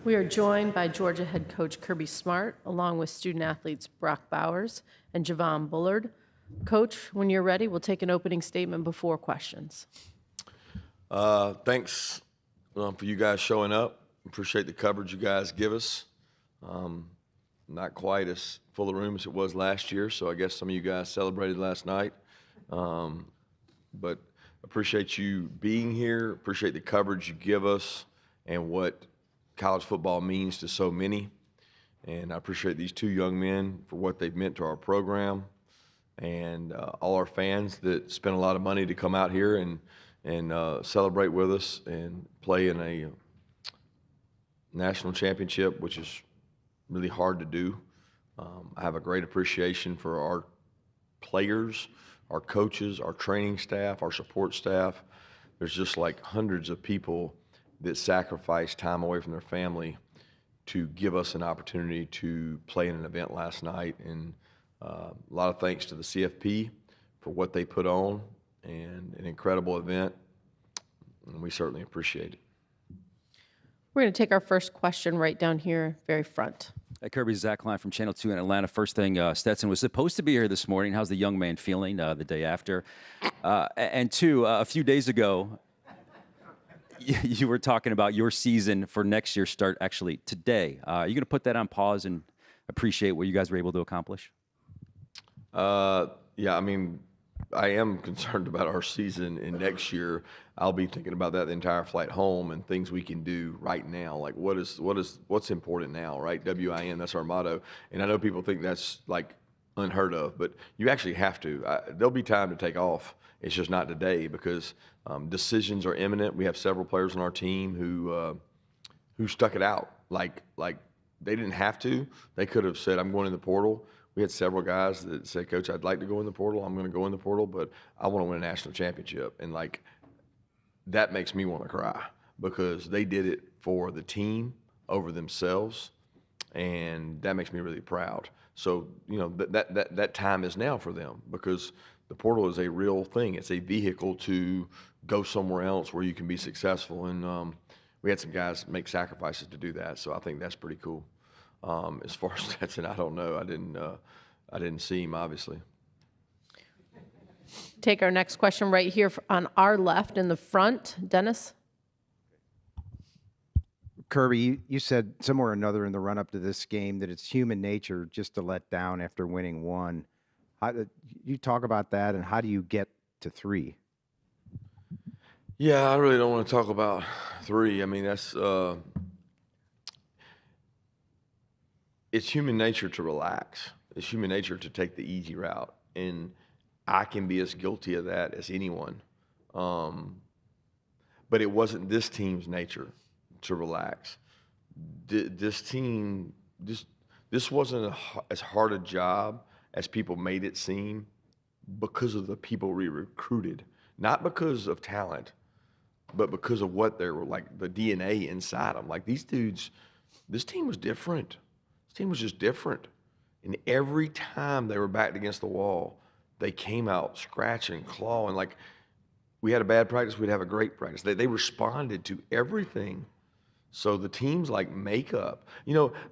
We are joined by Georgia head coach Kirby Smart, along with student athletes Brock Bowers and Javon Bullard. Coach, when you're ready, we'll take an opening statement before questions. Thanks for you guys showing up. Appreciate the coverage you guys give us. Not quite as full a room as it was last year, so I guess some of you guys celebrated last night. But appreciate you being here. Appreciate the coverage you give us and what college football means to so many. And I appreciate these two young men for what they've meant to our program, and all our fans that spent a lot of money to come out here and celebrate with us and play in a national championship, which is really hard to do. I have a great appreciation for our players, our coaches, our training staff, our support staff. There's just like hundreds of people that sacrifice time away from their family to give us an opportunity to play in an event last night. And a lot of thanks to the CFP for what they put on, and an incredible event, and we certainly appreciate it. We're going to take our first question right down here, very front. Hey, Kirby, Zach Klein from Channel 2 in Atlanta. First thing, Stetson was supposed to be here this morning. How's the young man feeling the day after? And two, a few days ago, you were talking about your season for next year start actually today. Are you going to put that on pause and appreciate what you guys were able to accomplish? Yeah, I mean, I am concerned about our season in next year. I'll be thinking about that the entire flight home and things we can do right now. Like what's important now, right? WIN, that's our motto. And I know people think that's like unheard of, but you actually have to. There'll be time to take off. It's just not today because decisions are imminent. We have several players on our team who stuck it out. Like they didn't have to. They could have said, "I'm going in the portal." We had several guys that said, "Coach, I'd like to go in the portal. I'm going to go in the portal, but I want to win a national championship." And like that makes me want to cry because they did it for the team over themselves, and that makes me really proud. So that time is now for them because the portal is a real thing. It's a vehicle to go somewhere else where you can be successful, and we had some guys make sacrifices to do that. So I think that's pretty cool. As far as Stetson, I don't know. I didn't see him, obviously. Take our next question right here on our left in the front. Dennis? Kirby, you said somewhere or another in the run-up to this game that it's human nature just to let down after winning one. You talk about that, and how do you get to 3? Yeah, I really don't want to talk about 3. I mean, that's it's human nature to relax. It's human nature to take the easy route, and I can be as guilty of that as anyone. But it wasn't this team's nature to relax. This team, this wasn't as hard a job as people made it seem because of the people we recruited, not because of talent, but because of what they were like, the DNA inside them. Like these dudes, this team was different. This team was just different. And every time they were backed against the wall, they came out scratching, clawing. Like we had a bad practice, we'd have a great practice. They responded to everything. So the team's like makeup.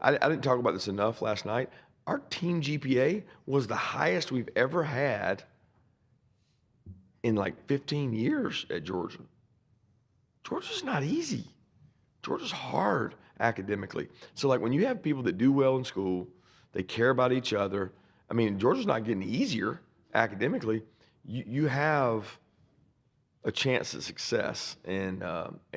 I didn't talk about this enough last night. Our team GPA was the highest we've ever had in like 15 years at Georgia. Georgia's not easy. Georgia's hard academically. So like when you have people that do well in school, they care about each other. I mean, Georgia's not getting easier academically. You have a chance at success, and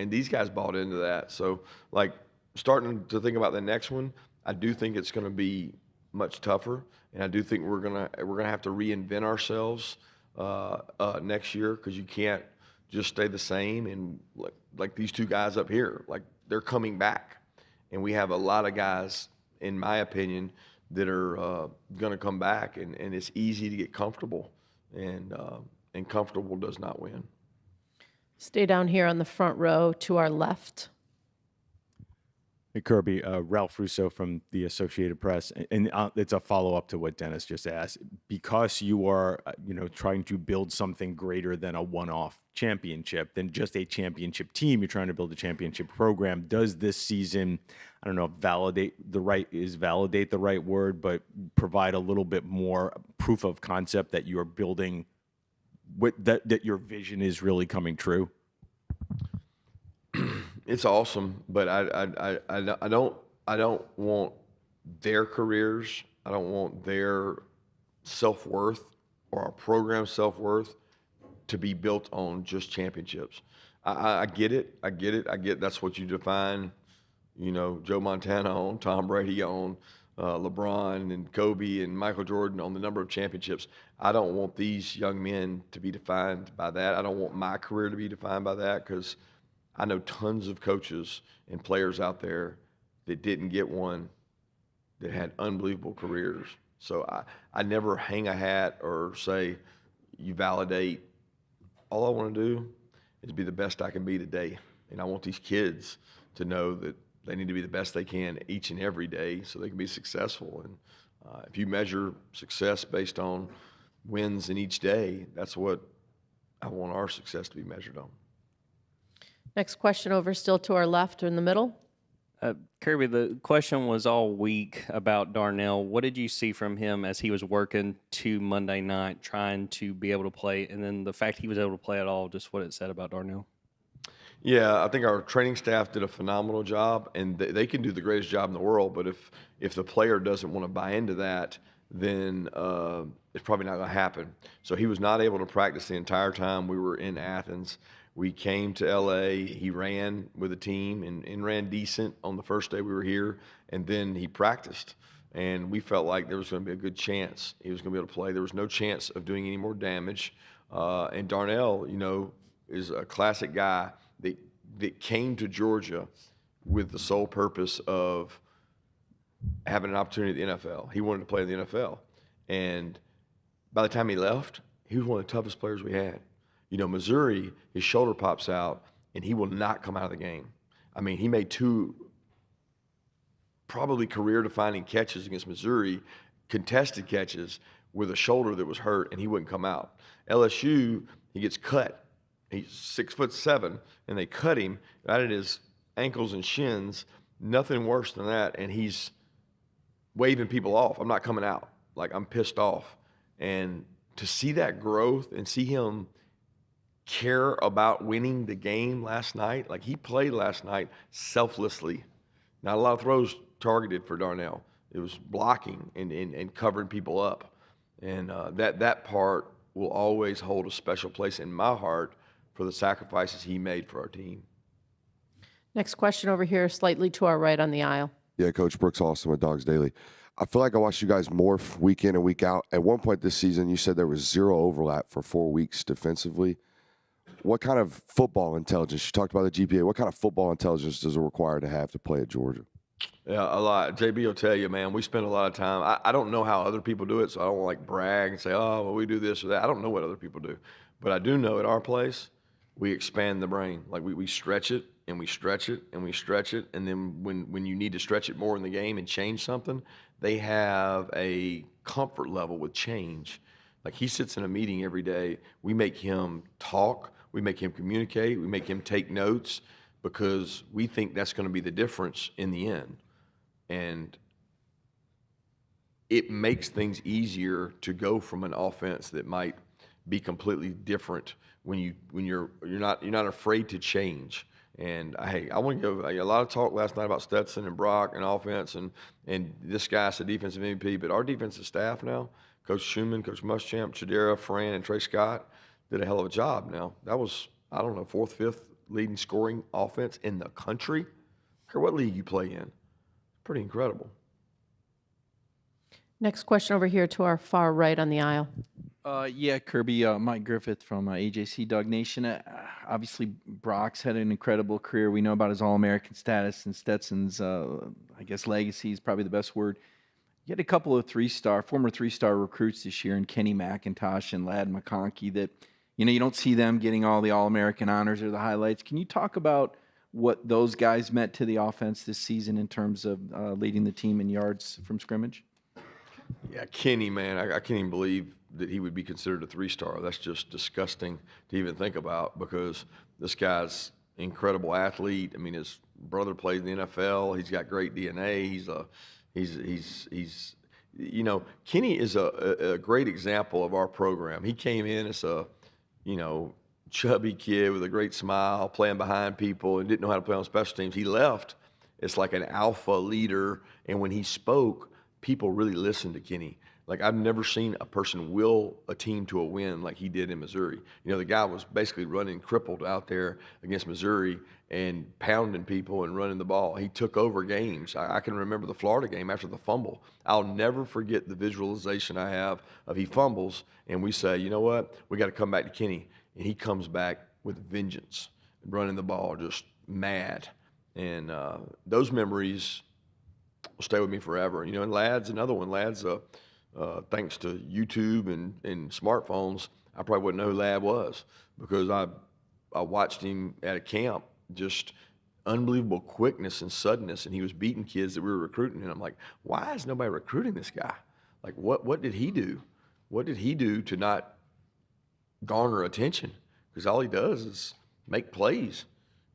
these guys bought into that. So like starting to think about the next one, I do think it's going to be much tougher, and I do think we're gonna have to reinvent ourselves next year because you can't just stay the same. And like these two guys up here, like they're coming back, and we have a lot of guys, in my opinion, that are going to come back, and it's easy to get comfortable, and comfortable does not win. Stay down here on the front row to our left. Hey, Kirby, Ralph Russo from the Associated Press, and it's a follow-up to what Dennis just asked. Because you are, trying to build something greater than a one-off championship, than just a championship team, you're trying to build a championship program. Does this season, I don't know, if validate the right word, but provide a little bit more proof of concept that you are building, that your vision is really coming true? It's awesome, but I don't want their careers. I don't want their self-worth or our program's self-worth to be built on just championships. I get it. I get that's what you define, Joe Montana on, Tom Brady on, LeBron and Kobe and Michael Jordan on the number of championships. I don't want these young men to be defined by that. I don't want my career to be defined by that, because I know tons of coaches and players out there that didn't get one that had unbelievable careers. So I never hang a hat or say, you validate. All I want to do is be the best I can be today. And I want these kids to know that they need to be the best they can each and every day so they can be successful. And if you measure success based on wins in each day, that's what I want our success to be measured on. Next question over still to our left or in the middle. Kirby, the question was all week about Darnell. What did you see from him as he was working to Monday night, trying to be able to play, and then the fact he was able to play at all, just what it said about Darnell? Yeah, I think our training staff did a phenomenal job, and they can do the greatest job in the world, but if the player doesn't want to buy into that, then it's probably not going to happen. So he was not able to practice the entire time we were in Athens. We came to LA, he ran with the team and ran decent on the first day we were here, and then he practiced. And we felt like there was going to be a good chance he was going to be able to play. There was no chance of doing any more damage. And Darnell, is a classic guy that came to Georgia with the sole purpose of having an opportunity at the NFL. He wanted to play in the NFL. And by the time he left, he was one of the toughest players we had. Missouri, his shoulder pops out, and he will not come out of the game. I mean, he made 2 probably career-defining catches against Missouri, contested catches with a shoulder that was hurt, and he wouldn't come out. LSU, he gets cut. He's 6'7", and they cut him right at his ankles and shins, nothing worse than that, and he's waving people off. I'm not coming out. Like, I'm pissed off. And to see that growth and see him care about winning the game last night, like he played last night selflessly. Not a lot of throws targeted for Darnell. It was blocking and covering people up. And that part will always hold a special place in my heart for the sacrifices he made for our team. Next question over here, slightly to our right on the aisle. Yeah, Coach Brooks Austin with Dogs Daily. I feel like I watched you guys morph week in and week out. At one point this season, you said there was 0 overlap for 4 weeks defensively. What kind of football intelligence, you talked about the GPA, what kind of football intelligence does it require to have to play at Georgia? Yeah, a lot. JB will tell you, man, we spend a lot of time. I don't know how other people do it, so I don't want to brag and say, oh, well, we do this or that. I don't know what other people do. But I do know at our place, we expand the brain. Like we stretch it and we stretch it and we stretch it. And then when you need to stretch it more in the game and change something, they have a comfort level with change. Like he sits in a meeting every day. We make him talk. We make him communicate. We make him take notes because we think that's going to be the difference in the end. And it makes things easier to go from an offense that might be completely different when you're not afraid to change. And hey, I want to give a lot of talk last night about Stetson and Brock and offense, and this guy's the defensive MVP. But our defensive staff now, Coach Schumann, Coach Muschamp, Chidera, Fran, and Trey Scott did a hell of a job. Now that was, I don't know, 4th, 5th leading scoring offense in the country. I don't care what league you play in. Pretty incredible. Next question over here to our far right on the aisle. Yeah, Kirby, Mike Griffith from AJC Dog Nation. Obviously, Brock's had an incredible career. We know about his All-American status, and Stetson's, I guess, legacy is probably the best word. You had a couple of former three-star recruits this year in Kenny McIntosh and Ladd McConkey that, you don't see them getting all the All-American honors or the highlights. Can you talk about what those guys meant to the offense this season in terms of leading the team in yards from scrimmage? Yeah, Kenny, man, I can't even believe that he would be considered a 3-star. That's just disgusting to even think about because this guy's incredible athlete. I mean, his brother played in the NFL. He's got great DNA. He's you know, Kenny is a great example of our program. He came in as a, you know, chubby kid with a great smile, playing behind people and didn't know how to play on special teams. He left as like an alpha leader, and when he spoke, people really listened to Kenny. Like, I've never seen a person will a team to a win like he did in Missouri. You know, the guy was basically running crippled out there against Missouri and pounding people and running the ball. He took over games. I can remember the Florida game after the fumble. I'll never forget the visualization I have of he fumbles, and we say, you know what, we got to come back to Kenny. And he comes back with vengeance, running the ball, just mad. And those memories will stay with me forever. You know, and Ladd's another one. Ladd's, thanks to YouTube and smartphones, I probably wouldn't know who Ladd was because I watched him at a camp, just unbelievable quickness and suddenness, and he was beating kids that we were recruiting. And I'm like, why is nobody recruiting this guy? Like, what did he do? What did he do to not garner attention? Because all he does is make plays.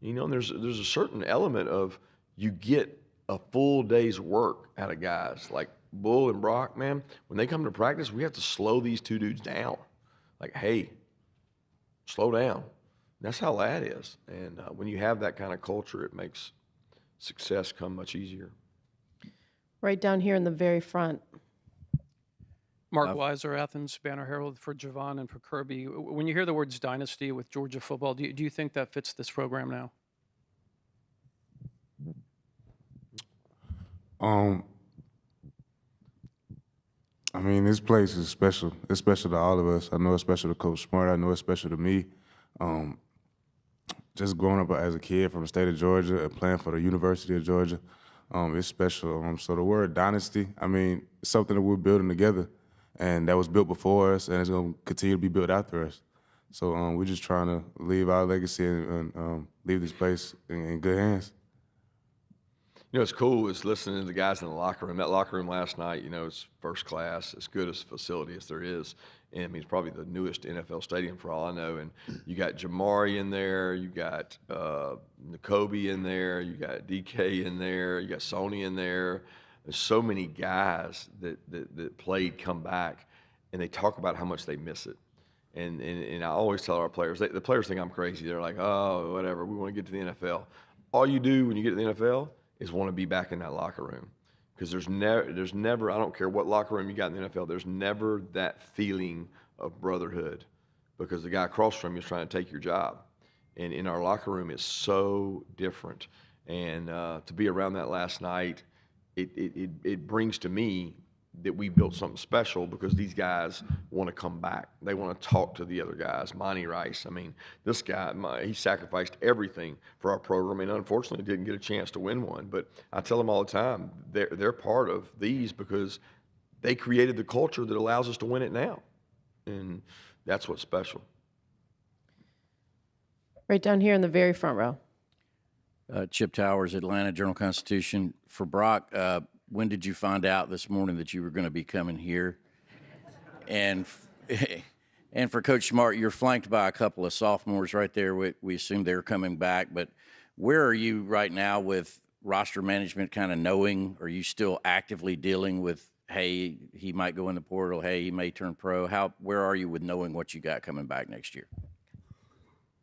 You know, and there's a certain element of you get a full day's work out of guys like Bull and Brock, man. When they come to practice, we have to slow these two dudes down. Like, hey, slow down. That's how Ladd is. And when you have that kind of culture, it makes success come much easier. Right down here in the very front. Mark Weiser, Athens Banner Herald, for Javon and for Kirby. When you hear the words dynasty with Georgia football, do you think that fits this program now? I mean, this place is special. It's special to all of us. I know it's special to Coach Smart. I know it's special to me. Just growing up as a kid from the state of Georgia and playing for the University of Georgia, it's special. So the word dynasty, I mean, it's something that we're building together, and that was built before us, and it's going to continue to be built after us. So we're just trying to leave our legacy and leave this place in good hands. You know, what's cool is listening to the guys in the locker room. That locker room last night, you know, it's first class, as good a facility as there is. And I mean, it's probably the newest NFL stadium for all I know. And you got Jamari in there, you got N'Kobe in there, you got DK in there, you got Sony in there. There's so many guys that played come back, and they talk about how much they miss it. And I always tell our players, the players think I'm crazy. They're like, oh, whatever, we want to get to the NFL. All you do when you get to the NFL is want to be back in that locker room. Because there's never, I don't care what locker room you got in the NFL, there's never that feeling of brotherhood because the guy across from you is trying to take your job. And in our locker room, it's so different. And to be around that last night, it brings to me that we built something special because these guys want to come back. They want to talk to the other guys. Monty Rice, I mean, this guy, he sacrificed everything for our program and unfortunately didn't get a chance to win one. But I tell them all the time, they're part of these because they created the culture that allows us to win it now. And that's what's special. Right down here in the very front row. Chip Towers, Atlanta Journal-Constitution. For Brock, when did you find out this morning that you were going to be coming here? And for Coach Smart, you're flanked by a couple of sophomores right there. We assume they're coming back, but where are you right now with roster management kind of knowing? Are you still actively dealing with, hey, he might go in the portal, hey, he may turn pro? Where are you with knowing what you got coming back next year?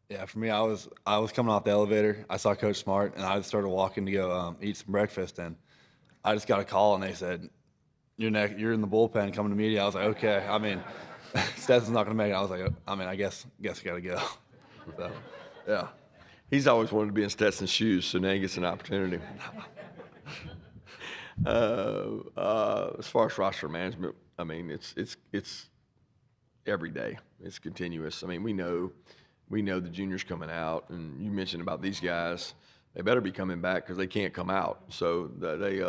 Yeah, for me, I was coming off the elevator. I saw Coach Smart, and I started walking to go eat some breakfast, and I just got a call, and they said, you're in the bullpen coming to media. I was like, okay. I mean, Stetson's not going to make it. I was like, I guess I got to go. So, yeah. He's always wanted to be in Stetson's shoes, so now he gets an opportunity. As far as roster management, I mean, it's every day. It's continuous. I mean, we know the juniors coming out, and you mentioned about these guys. They better be coming back because they can't come out. So they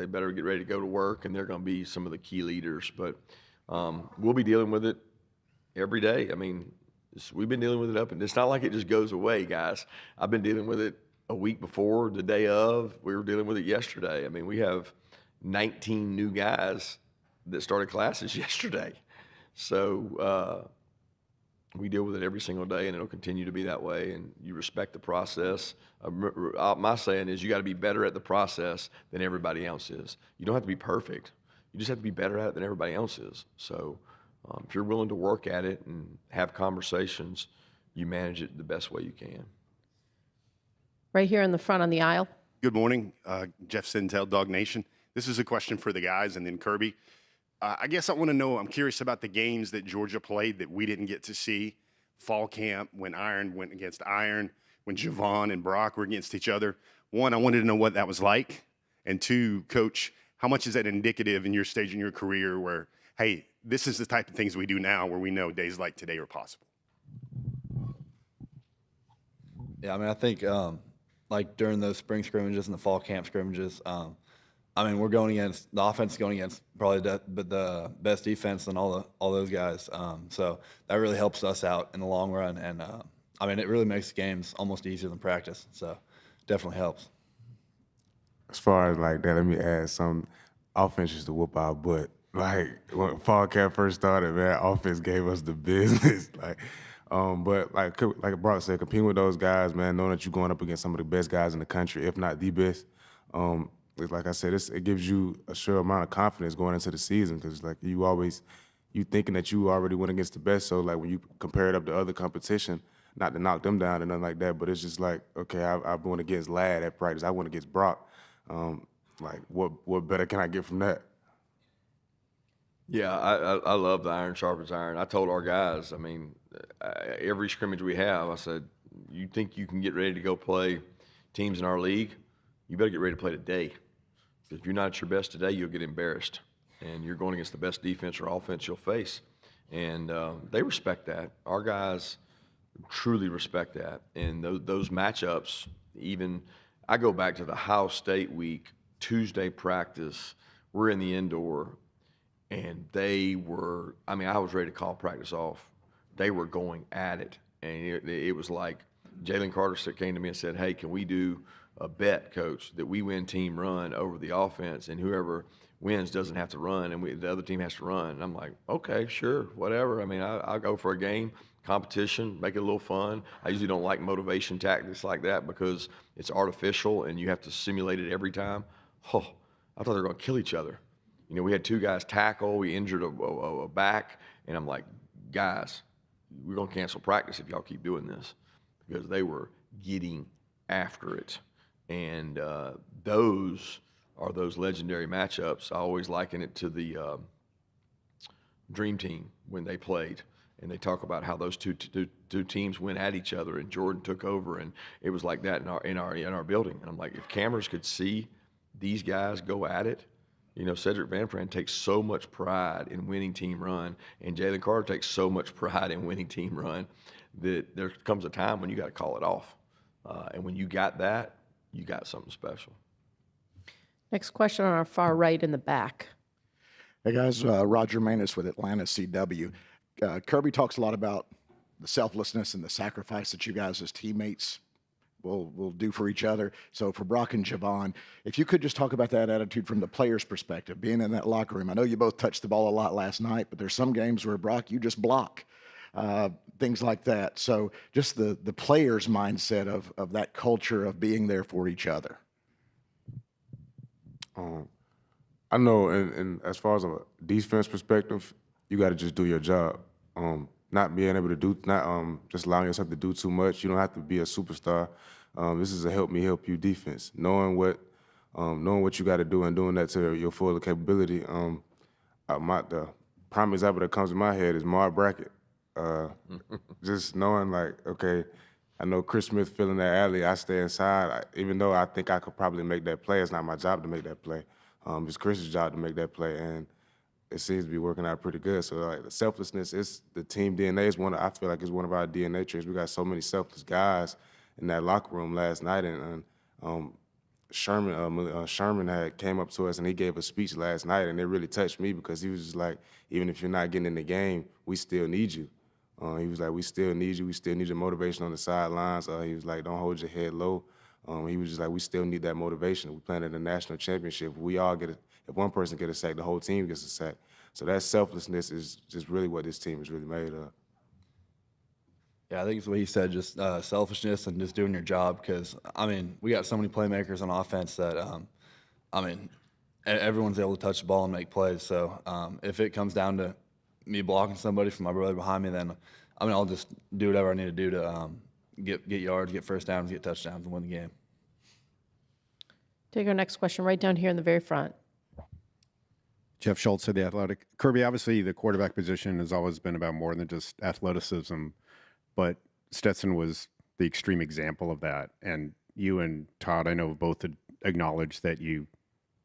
better get ready to go to work, and they're going to be some of the key leaders. But we'll be dealing with it every day. I mean, We've been dealing with it and it's not like it just goes away, guys. I've been dealing with it a week before, the day of. We were dealing with it yesterday. I mean, we have 19 new guys that started classes yesterday. So we deal with it every single day, and it'll continue to be that way. And you respect the process. My saying is you got to be better at the process than everybody else is. You don't have to be perfect. You just have to be better at it than everybody else is. So if you're willing to work at it and have conversations, you manage it the best way you can. Right here in the front on the aisle. Good morning, Jeff Sintel, Dog Nation. This is a question for the guys and then Kirby. I guess I want to know, I'm curious about the games that Georgia played that we didn't get to see. Fall camp, when Iron went against Iron, when Javon and Brock were against each other. One, I wanted to know what that was like. And two, Coach, how much is that indicative in your stage in your career where, hey, this is the type of things we do now where we know days like today are possible? Yeah, I mean, I think like during those spring scrimmages and the fall camp scrimmages, I mean, we're going against the offense, going against probably the best defense than all those guys. So that really helps us out in the long run, and I mean, it really makes games almost easier than practice. So definitely helps. As far as like that, let me add some offense used to whoop our butt. Like when fall camp first started, man, offense gave us the business. But like Brock said, competing with those guys, man, knowing that you're going up against some of the best guys in the country, if not the best. Like I said, it gives you a sure amount of confidence going into the season because like you thinking that you already went against the best. So like when you compare it up to other competition, not to knock them down and nothing like that, but it's just like, okay, I went against Ladd at practice. I went against Brock. Like what better can I get from that? Yeah, I love the iron sharpens iron. I told our guys, I mean, every scrimmage we have, I said, you think you can get ready to go play teams in our league? You better get ready to play today. If you're not at your best today, you'll get embarrassed. And you're going against the best defense or offense you'll face. And they respect that. Our guys truly respect that. And those matchups, even I go back to the Ohio State week, Tuesday practice, we're in the indoor, and they were, I mean, I was ready to call practice off. They were going at it. And it was like Jalen Carter came to me and said, hey, can we do a bet, Coach, that we win team run over the offense, and whoever wins doesn't have to run, and the other team has to run. And I'm like, okay, sure, whatever. I mean, I'll go for a game, competition, make it a little fun. I usually don't like motivation tactics like that because it's artificial and you have to simulate it every time. Oh, I thought they were going to kill each other. You know, we had two guys tackle, we injured a back, and I'm like, guys, we're going to cancel practice if y'all keep doing this, because they were getting after it. And those are those legendary matchups. I always liken it to the Dream Team when they played, and they talk about how those two teams went at each other, and Jordan took over, and it was like that in our building. And I'm like, if cameras could see these guys go at it, you know, Cedric Van Pran takes so much pride in winning team run, and Jalen Carter takes so much pride in winning team run, that there comes a time when you got to call it off. And when you got that, you got something special. Next question on our far right in the back. Hey guys, Roger Manus with Atlanta CW. Kirby talks a lot about the selflessness and the sacrifice that you guys as teammates will do for each other. So for Brock and Javon, if you could just talk about that attitude from the player's perspective, being in that locker room. I know you both touched the ball a lot last night, but there's some games where, Brock, you just block, things like that. So just the player's mindset of that culture of being there for each other. I know, and as far as a defense perspective, you got to just do your job. Not being able to do, not just allowing yourself to do too much. You don't have to be a superstar. This is a help me help you defense. Knowing what you got to do and doing that to your full capability. The prime example that comes to my head is Marv Brackett. Just knowing like, okay, I know Chris Smith filling that alley, I stay inside. Even though I think I could probably make that play, it's not my job to make that play. It's Chris's job to make that play, and it seems to be working out pretty good. So like the selflessness is the team DNA is I feel like it's one of our DNA traits. We got so many selfless guys in that locker room last night, and Sherman had came up to us and he gave a speech last night, and it really touched me because he was just like, even if you're not getting in the game, we still need you. He was like, we still need you. We still need your motivation on the sidelines. He was like, don't hold your head low. He was just like, we still need that motivation. We playing in a national championship. We all get it. If one person gets a sack, the whole team gets a sack. So that selflessness is just really what this team is really made of. Yeah, I think it's what he said, just selfishness and just doing your job. Because I mean, we got so many playmakers on offense that I mean, everyone's able to touch the ball and make plays. So if it comes down to me blocking somebody from my brother behind me, then I mean, I'll just do whatever I need to do to get yards, get first downs, get touchdowns, and win the game. Take our next question right down here in the very front. Jeff Schultz of The Athletic. Kirby, obviously the quarterback position has always been about more than just athleticism, but Stetson was the extreme example of that. And you and Todd, I know, both acknowledged that you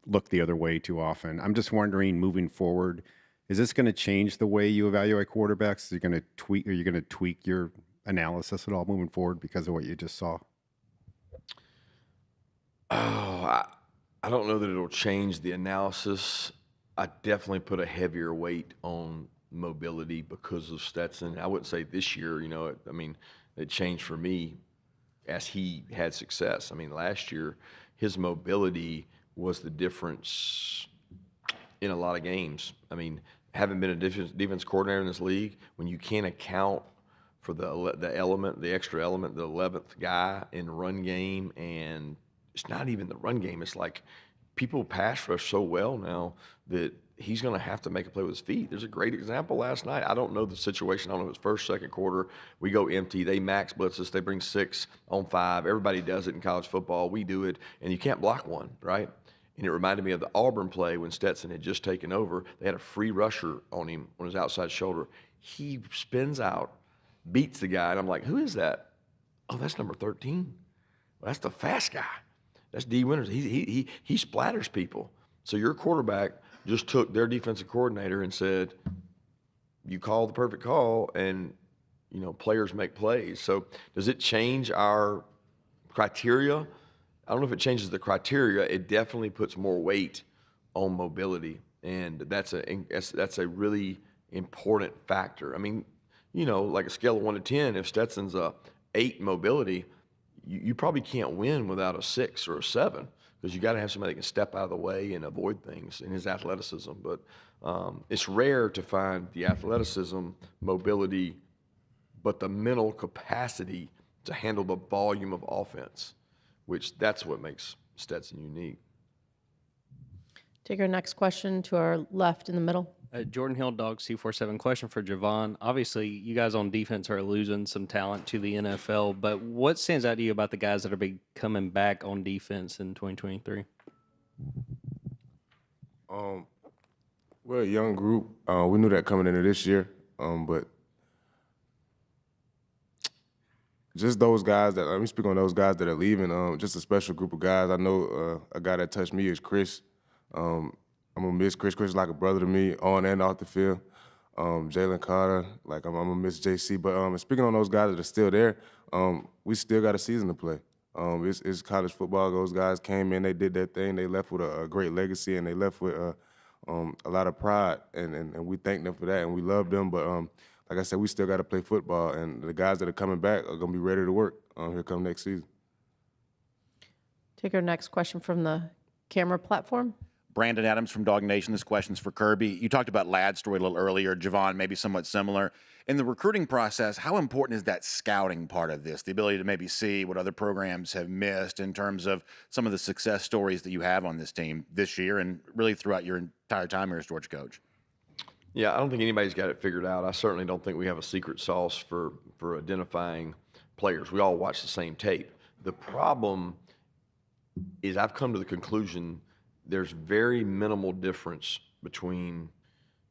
look the other way too often. I'm just wondering, moving forward, is this going to change the way you evaluate quarterbacks? Are you going to tweak your analysis at all moving forward because of what you just saw? Oh, I don't know that it'll change the analysis. I definitely put a heavier weight on mobility because of Stetson. I wouldn't say this year, I mean, it changed for me as he had success. I mean, last year, his mobility was the difference in a lot of games. I mean, having been a defense coordinator in this league, when you can't account for the element, the extra element, the 11th guy in run game, and it's not even the run game. It's like people pass rush so well now that he's going to have to make a play with his feet. There's a great example last night. I don't know the situation. I don't know if it's first, second quarter. We go empty. They max blitz us. They bring 6 on 5. Everybody does it in college football. We do it, and you can't block one, right? And it reminded me of the Auburn play when Stetson had just taken over. They had a free rusher on him on his outside shoulder. He spins out, beats the guy, and I'm like, who is that? Oh, that's number 13. Well, that's the fast guy. That's D. Winters. He splatters people. So your quarterback just took their defensive coordinator and said, you call the perfect call, and players make plays. So does it change our criteria? I don't know if it changes the criteria. It definitely puts more weight on mobility, and that's a really important factor. I mean, like a scale of 1 to 10, if Stetson's a 8 mobility, you probably can't win without a 6 or a 7 because you got to have somebody that can step out of the way and avoid things in his athleticism. But it's rare to find the athleticism, mobility, but the mental capacity to handle the volume of offense, which that's what makes Stetson unique. Take our next question to our left in the middle. Jordan Hill, Dog C47. Question for Javon. Obviously, you guys on defense are losing some talent to the NFL, but what stands out to you about the guys that are coming back on defense in 2023? We're a young group. We knew that coming into this year, but just those guys that, let me speak on those guys that are leaving, just a special group of guys. I know a guy that touched me is Chris. I'm gonna miss Chris. Chris is like a brother to me on and off the field. Jalen Carter, like I'm gonna miss JC. But speaking on those guys that are still there, we still got a season to play. It's college football. Those guys came in, they did their thing. They left with a great legacy, and they left with a lot of pride. And we thank them for that, and we love them. But like I said, we still got to play football, and the guys that are coming back are gonna be ready to work here come next season. Take our next question from the camera platform. Brandon Adams from Dog Nation. This question's for Kirby. You talked about Ladd's story a little earlier. Javon, maybe somewhat similar. In the recruiting process, how important is that scouting part of this? The ability to maybe see what other programs have missed in terms of some of the success stories that you have on this team this year and really throughout your entire time here as Georgia coach? Yeah, I don't think anybody's got it figured out. I certainly don't think we have a secret sauce for identifying players. We all watch the same tape. The problem is I've come to the conclusion there's very minimal difference between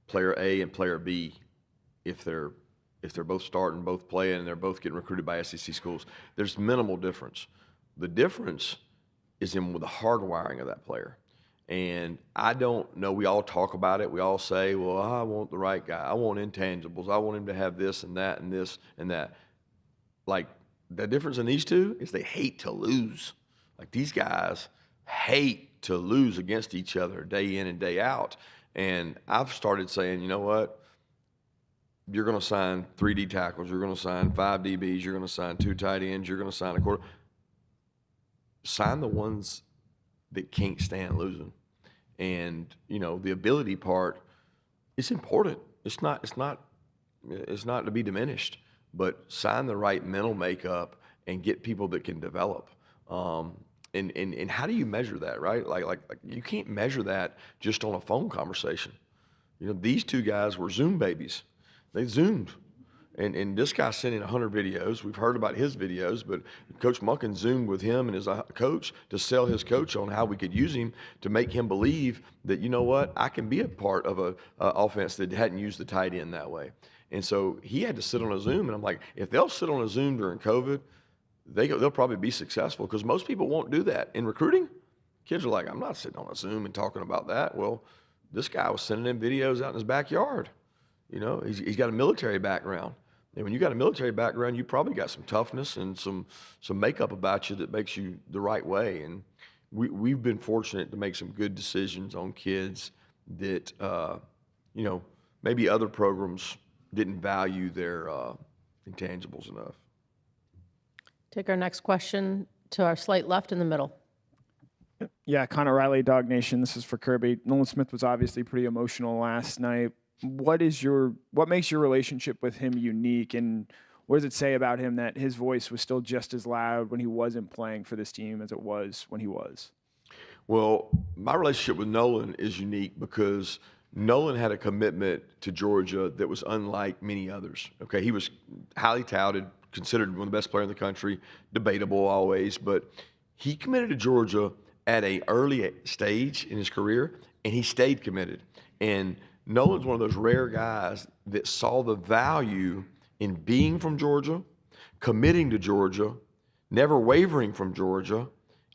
player A and player B if they're both starting, both playing, and they're both getting recruited by SEC schools. There's minimal difference. The difference is in the hardwiring of that player. And I don't know, we all talk about it. We all say, well, I want the right guy. I want intangibles. I want him to have this and that and this and that. Like, the difference in these two is they hate to lose. Like, these guys hate to lose against each other day in and day out. And I've started saying, you know what? you're going to sign 3D tackles, you're going to sign 5 DBs, you're going to sign 2 tight ends, you're going to sign a quarter. Sign the ones that can't stand losing. And, you know, the ability part is important. It's not to be diminished, but sign the right mental makeup and get people that can develop. And how do you measure that, right? Like you can't measure that just on a phone conversation. You know, these two guys were Zoom babies. They Zoomed. And this guy sent in 100 videos. We've heard about his videos, but Coach Monken Zoomed with him and his coach to sell his coach on how we could use him to make him believe that, you know what, I can be a part of a offense that hadn't used the tight end that way. And so he had to sit on a Zoom, and I'm like, if they'll sit on a Zoom during COVID, they'll probably be successful, because most people won't do that. In recruiting, kids are like, I'm not sitting on a Zoom and talking about that. Well, this guy was sending in videos out in his backyard. You know, he's got a military background. And when you got a military background, you probably got some toughness and some makeup about you that makes you the right way. And we've been fortunate to make some good decisions on kids that, you know, maybe other programs didn't value their intangibles enough. Take our next question to our slight left in the middle. Yeah, Connor Riley, Dog Nation. This is for Kirby. Nolan Smith was obviously pretty emotional last night. What makes your relationship with him unique, and what does it say about him that his voice was still just as loud when he wasn't playing for this team as it was when he was? Well, my relationship with Nolan is unique because Nolan had a commitment to Georgia that was unlike many others. Okay, he was highly touted, considered one of the best players in the country, debatable always, but he committed to Georgia at an early stage in his career, and he stayed committed. And Nolan's one of those rare guys that saw the value in being from Georgia, committing to Georgia, never wavering from Georgia,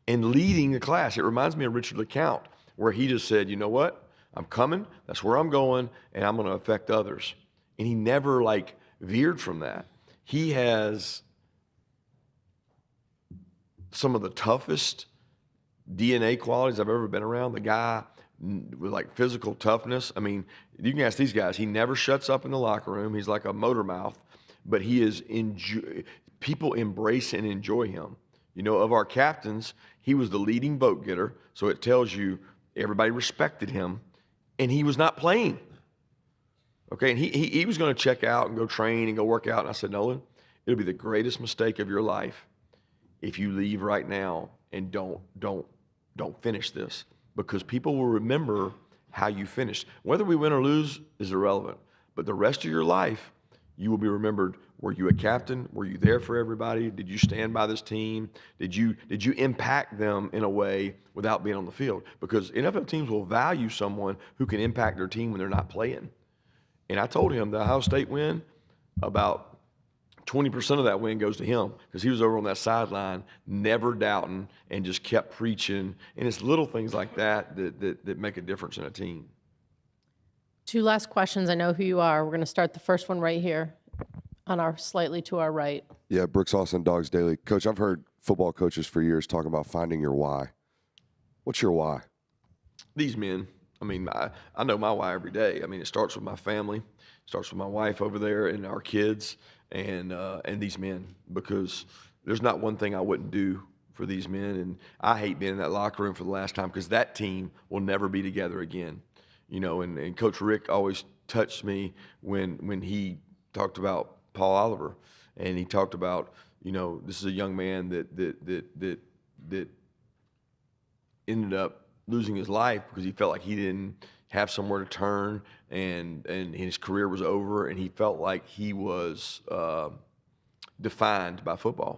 and leading the class. It reminds me of Richard LeCount, where he just said, you know what, I'm coming, that's where I'm going, and I'm going to affect others. And he never veered from that. He has some of the toughest DNA qualities I've ever been around. The guy with physical toughness. I mean, you can ask these guys. He never shuts up in the locker room. He's like a motor mouth, but he is people embrace and enjoy him. You know, of our captains, he was the leading vote getter, so it tells you everybody respected him, and he was not playing. Okay, and he was going to check out and go train and go work out. And I said, Nolan, it'll be the greatest mistake of your life if you leave right now and don't finish this, because people will remember how you finished. Whether we win or lose is irrelevant, but the rest of your life, you will be remembered. Were you a captain? Were you there for everybody? Did you stand by this team? Did you impact them in a way without being on the field? Because NFL teams will value someone who can impact their team when they're not playing. And I told him the Ohio State win, about 20% of that win goes to him, because he was over on that sideline, never doubting, and just kept preaching. And it's little things like that make a difference in a team. 2 last questions. I know who you are. We're going to start the first one right here on our slightly to our right. Yeah, Brooks Austin, Dogs Daily. Coach, I've heard football coaches for years talking about finding your why. What's your why? These men. I mean, I know my why every day. I mean, it starts with my family, it starts with my wife over there and our kids, and these men, because there's not one thing I wouldn't do for these men. And I hate being in that locker room for the last time, because that team will never be together again. You know, and Coach Rick always touched me when he talked about Paul Oliver, and he talked about, you know, this is a young man that ended up losing his life because he felt like he didn't have somewhere to turn, and his career was over, and he felt like he was defined by football.